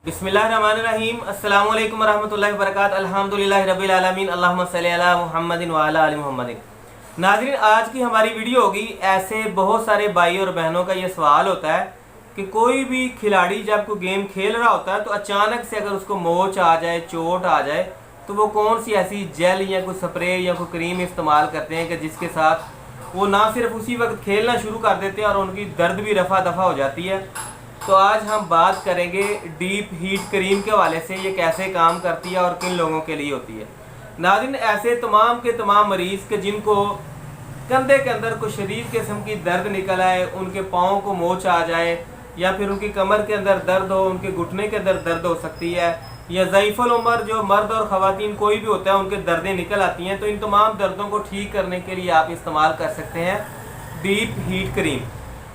बिस्मिल्लाहिर्रहमानिर्रहीम। अस्सलामु अलैकुम वरहमतुल्लाहि वबरकातुहू। अल्हम्दुलिल्लाहि रब्बिल आलमीन। अल्लाहुम्मा सल्लि अला मुहम्मदिन व अला आलि मुहम्मदिन। नाज़रीन, आज की हमारी वीडियो होगी, ऐसे बहुत सारे भाई और बहनों का ये सवाल होता है कि कोई भी खिलाड़ी जब कोई गेम खेल रहा होता है तो अचानक से अगर उसको मोच आ जाए, चोट आ जाए, तो वो कौन सी ऐसी जेल या कोई स्प्रे या कोई क्रीम इस्तेमाल करते हैं कि जिसके साथ वो ना सिर्फ उसी वक्त खेलना शुरू कर देते हैं और उनकी दर्द भी रफ़ा दफ़ा हो जाती है। तो आज हम बात करेंगे डीप हीट क्रीम के हवाले से, ये कैसे काम करती है और किन लोगों के लिए होती है। नाज़रीन, ऐसे तमाम के तमाम मरीज़ के जिनको कंधे के अंदर कोई शदीद किस्म की दर्द निकल आए, उनके पाँव को मोच आ जाए या फिर उनकी कमर के अंदर दर्द हो, उनके घुटने के अंदर दर्द हो सकती है, या ज़ईफ़ुल उम्र जो मर्द और ख़वातीन कोई भी होता है उनके दर्दें निकल आती हैं, तो इन तमाम दर्दों को ठीक करने के लिए आप इस्तेमाल कर सकते हैं deep heat cream.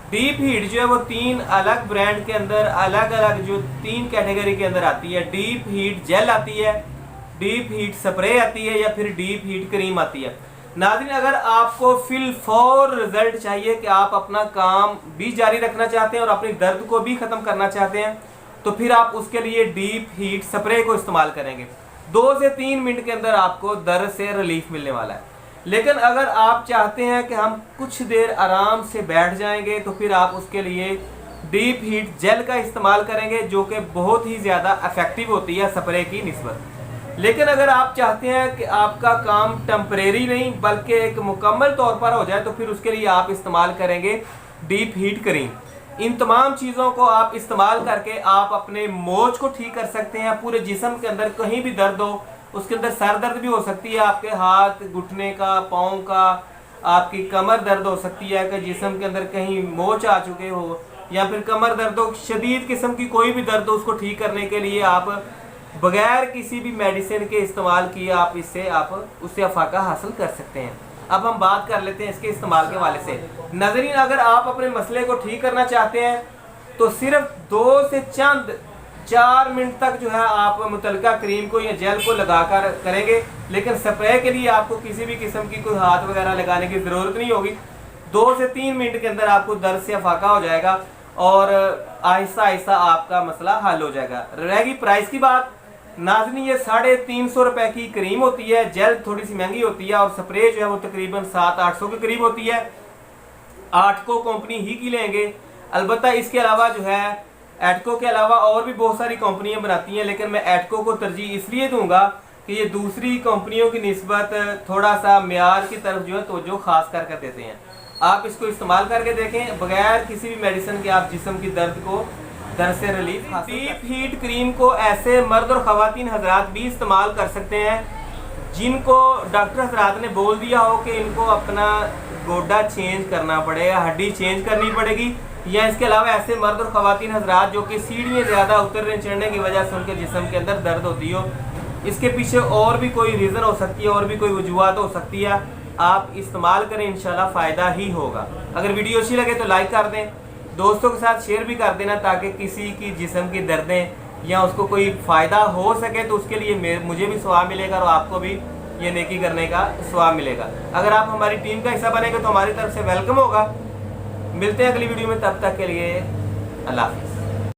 Deep heat जो है वो 3 अलग ब्रांड के अंदर अलग अलग जो 3 कैटेगरी के अंदर आती है। डीप हीट जेल आती है, डीप हीट स्प्रे आती है, या फिर डीप हीट क्रीम आती है। नाज़रीन, अगर आपको फिल फॉर रिजल्ट चाहिए कि आप अपना काम भी जारी रखना चाहते हैं और अपनी दर्द को भी ख़त्म करना चाहते हैं, तो फिर आप उसके लिए डीप हीट स्प्रे को इस्तेमाल करेंगे। 2 से 3 मिनट के अंदर आपको दर्द से रिलीफ मिलने वाला है। लेकिन अगर आप चाहते हैं कि हम कुछ देर आराम से बैठ जाएंगे, तो फिर आप उसके लिए डीप हीट जेल का इस्तेमाल करेंगे, जो कि बहुत ही ज़्यादा इफेक्टिव होती है स्प्रे की निस्बत। लेकिन अगर आप चाहते हैं कि आपका काम टेम्परेरी नहीं बल्कि एक मुकम्मल तौर पर हो जाए, तो फिर उसके लिए आप इस्तेमाल करेंगे डीप हीट क्रीम। इन तमाम चीज़ों को आप इस्तेमाल करके आप अपने मोच को ठीक कर सकते हैं। पूरे जिस्म के अंदर कहीं भी दर्द हो, उसके अंदर सर दर्द भी हो सकती है, आपके हाथ, घुटने का, पाँव का, आपकी कमर दर्द हो सकती है कि जिस्म के अंदर कहीं मोच आ चुके हो, या फिर कमर दर्द हो, शदीद किस्म की कोई भी दर्द हो, उसको ठीक करने के लिए आप बगैर किसी भी मेडिसिन के इस्तेमाल किए आप उससे अफाका हासिल कर सकते हैं। अब हम बात कर लेते हैं इसके इस्तेमाल के हवाले से। नज़रीन, अगर आप अपने मसले को ठीक करना चाहते हैं तो सिर्फ 2 से 4 मिनट तक जो है आप मुतलका क्रीम को या जेल को लगाकर करेंगे। लेकिन स्प्रे के लिए आपको किसी भी किस्म की कोई हाथ वगैरह लगाने की ज़रूरत नहीं होगी। 2 से 3 मिनट के अंदर आपको दर्द से अफाका हो जाएगा और आहिस्ता आहिस्ता आपका मसला हल हो जाएगा। रहेगी प्राइस की बात, नाज़रीन, ये 350 रुपये की क्रीम होती है। जेल थोड़ी सी महंगी होती है और स्प्रे जो है वो तकरीबन 700-800 के करीब होती है। आटको कंपनी ही की लेंगे। अलबत्ता इसके अलावा जो है एटको के अलावा और भी बहुत सारी कंपनियां बनाती हैं, लेकिन मैं एटको को तरजीह इसलिए दूंगा कि ये दूसरी कंपनियों की निस्बत थोड़ा सा मेयार की तरफ जो है तवज्जो खास करके देते हैं। आप इसको इस्तेमाल करके देखें, बगैर किसी भी मेडिसिन के आप जिस्म की दर्द से रिलीफ हासिल। डीप हीट क्रीम को ऐसे मर्द और ख़वातीन हजरात भी इस्तेमाल कर सकते हैं जिनको डॉक्टर हजरात ने बोल दिया हो कि इनको अपना गोडा चेंज करना पड़ेगा, हड्डी चेंज करनी पड़ेगी, या इसके अलावा ऐसे मर्द और ख़वातीन हजरात जो कि सीढ़ियाँ ज़्यादा उतरने चढ़ने की वजह से उनके जिस्म के अंदर दर्द होती हो। इसके पीछे और भी कोई रीज़न हो सकती है, और भी कोई वजूहत हो सकती है। आप इस्तेमाल करें, इंशाल्लाह फ़ायदा ही होगा। अगर वीडियो अच्छी लगे तो लाइक कर दें, दोस्तों के साथ शेयर भी कर देना, ताकि किसी की जिस्म की दर्दें या उसको कोई फ़ायदा हो सके, तो उसके लिए मुझे भी सवाब मिलेगा और आपको भी ये नेकी करने का सवाब मिलेगा। अगर आप हमारी टीम का हिस्सा बनेंगे तो हमारी तरफ से वेलकम होगा। मिलते हैं अगली वीडियो में, तब तक के लिए अल्लाह हाफ़िज़।